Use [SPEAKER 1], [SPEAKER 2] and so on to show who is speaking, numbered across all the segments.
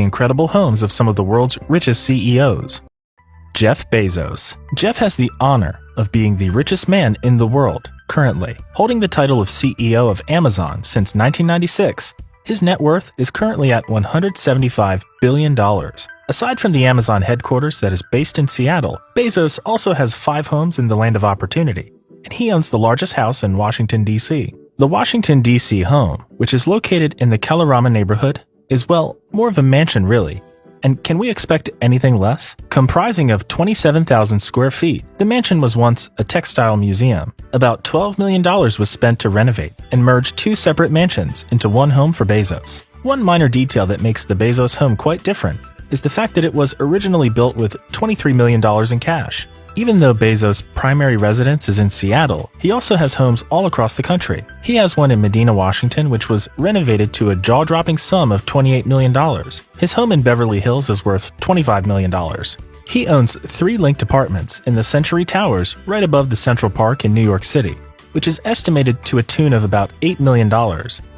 [SPEAKER 1] incredible homes of some of the world's richest CEOs. Jeff Bezos. Jeff has the honor of being the richest man in the world currently, holding the title of CEO of Amazon since 1996. His net worth is currently at $175 billion. Aside from the Amazon headquarters that is based in Seattle, Bezos also has 5 homes in the land of opportunity, and he owns the largest house in Washington, D.C. The Washington, D.C. home, which is located in the Kalorama neighborhood, is, well, more of a mansion really. And can we expect anything less? Comprising of 27,000 square feet, the mansion was once a textile museum. About $12 million was spent to renovate and merge 2 separate mansions into one home for Bezos. One minor detail that makes the Bezos home quite different is the fact that it was originally built with $23 million in cash. Even though Bezos' primary residence is in Seattle, he also has homes all across the country. He has one in Medina, Washington, which was renovated to a jaw-dropping sum of $28 million. His home in Beverly Hills is worth $25 million. He owns 3 linked apartments in the Century Towers right above the Central Park in New York City, which is estimated to a tune of about $8 million.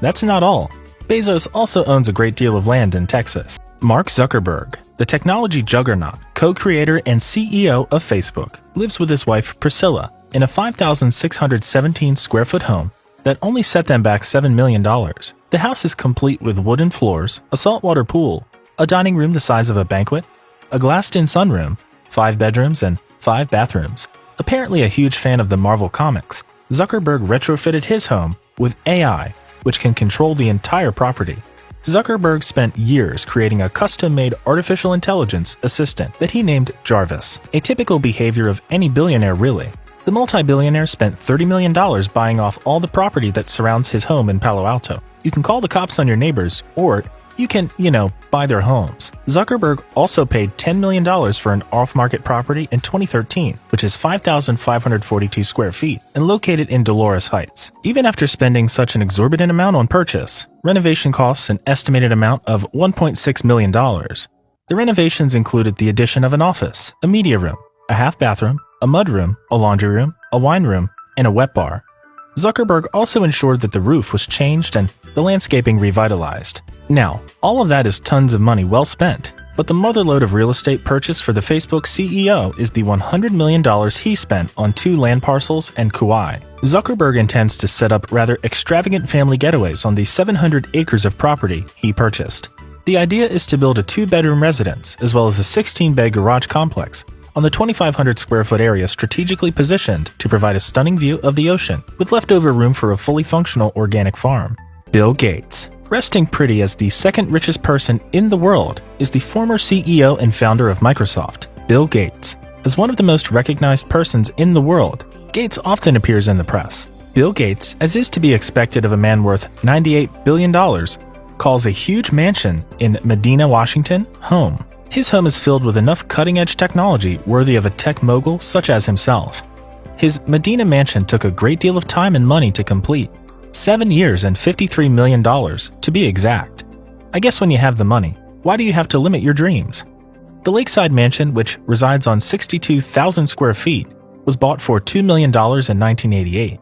[SPEAKER 1] That's not all. Bezos also owns a great deal of land in Texas. Mark Zuckerberg, the technology juggernaut, co-creator and CEO of Facebook, lives with his wife Priscilla in a 5,617 square foot home that only set them back $7 million. The house is complete with wooden floors, a saltwater pool, a dining room the size of a banquet, a glassed-in sunroom, 5 bedrooms, and 5 bathrooms. Apparently a huge fan of the Marvel Comics, Zuckerberg retrofitted his home with AI, which can control the entire property. Zuckerberg spent years creating a custom-made artificial intelligence assistant that he named Jarvis, a typical behavior of any billionaire really. The multi-billionaire spent $30 million buying off all the property that surrounds his home in Palo Alto. You can call the cops on your neighbors, or you can, buy their homes. Zuckerberg also paid $10 million for an off-market property in 2013, which is 5,542 square feet and located in Dolores Heights. Even after spending such an exorbitant amount on purchase, renovation costs an estimated amount of $1.6 million. The renovations included the addition of an office, a media room, a half bathroom, a mud room, a laundry room, a wine room, and a wet bar. Zuckerberg also ensured that the roof was changed and the landscaping revitalized. Now, all of that is tons of money well spent, but the motherlode of real estate purchase for the Facebook CEO is the $100 million he spent on 2 land parcels and Kauai. Zuckerberg intends to set up rather extravagant family getaways on the 700 acres of property he purchased. The idea is to build a 2-bedroom residence as well as a 16-bed garage complex on the 2,500 square foot area strategically positioned to provide a stunning view of the ocean with leftover room for a fully functional organic farm. Bill Gates. Resting pretty as the 2nd richest person in the world is the former CEO and founder of Microsoft, Bill Gates. As one of the most recognized persons in the world, Gates often appears in the press. Bill Gates, as is to be expected of a man worth $98 billion, calls a huge mansion in Medina, Washington, home. His home is filled with enough cutting-edge technology worthy of a tech mogul such as himself. His Medina mansion took a great deal of time and money to complete. 7 years and $53 million, to be exact. I guess when you have the money, why do you have to limit your dreams? The Lakeside Mansion, which resides on 62,000 square feet, was bought for $2 million in 1988.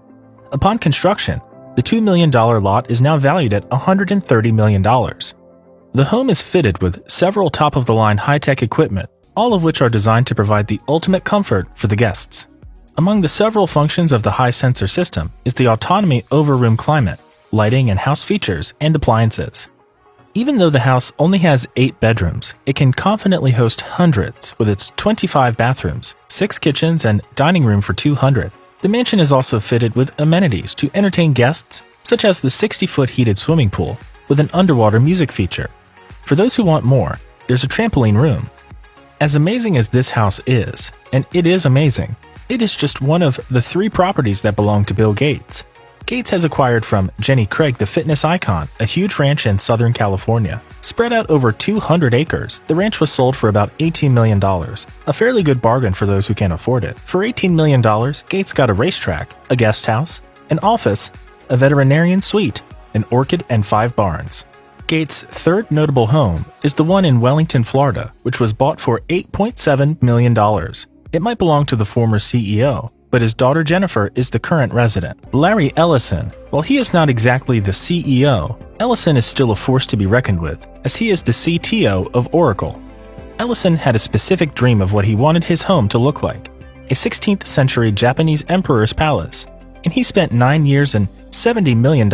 [SPEAKER 1] Upon construction, the $2 million lot is now valued at $130 million. The home is fitted with several top-of-the-line high-tech equipment, all of which are designed to provide the ultimate comfort for the guests. Among the several functions of the high sensor system is the autonomy over room climate, lighting and house features, and appliances. Even though the house only has 8 bedrooms, it can confidently host hundreds with its 25 bathrooms, 6 kitchens, and dining room for 200. The mansion is also fitted with amenities to entertain guests, such as the 60-foot heated swimming pool with an underwater music feature. For those who want more, there's a trampoline room. As amazing as this house is, and it is amazing, it is just one of the 3 properties that belong to Bill Gates. Gates has acquired from Jenny Craig the fitness icon a huge ranch in Southern California. Spread out over 200 acres, the ranch was sold for about $18 million, a fairly good bargain for those who can't afford it. For $18 million, Gates got a racetrack, a guest house, an office, a veterinarian suite, an orchid, and 5 barns. Gates' 3rd notable home is the one in Wellington, Florida, which was bought for $8.7 million. It might belong to the former CEO, but his daughter Jennifer is the current resident. Larry Ellison, while he is not exactly the CEO, Ellison is still a force to be reckoned with, as he is the CTO of Oracle. Ellison had a specific dream of what he wanted his home to look like, a 16th century Japanese emperor's palace, and he spent 9 years and $70 million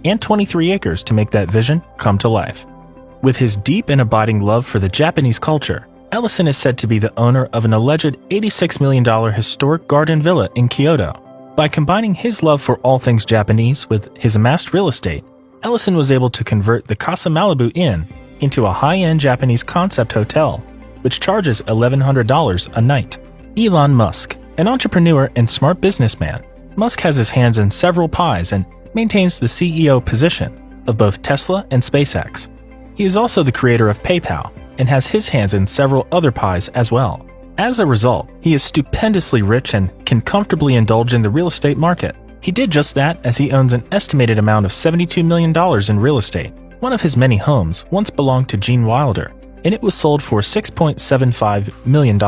[SPEAKER 1] and 23 acres to make that vision come to life. With his deep and abiding love for the Japanese culture, Ellison is said to be the owner of an alleged $86 million historic garden villa in Kyoto. By combining his love for all things Japanese with his amassed real estate, Ellison was able to convert the Casa Malibu Inn into a high-end Japanese concept hotel, which charges $1,100 a night. Elon Musk, an entrepreneur and smart businessman, Musk has his hands in several pies and maintains the CEO position of both Tesla and SpaceX. He is also the creator of PayPal and has his hands in several other pies as well. As a result, he is stupendously rich and can comfortably indulge in the real estate market. He did just that, as he owns an estimated amount of $72 million in real estate. One of his many homes once belonged to Gene Wilder, and it was sold for $6.75 million.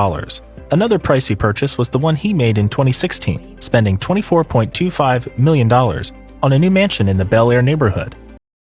[SPEAKER 1] Another pricey purchase was the one he made in 2016, spending $24.25 million on a new mansion in the Bel Air neighborhood.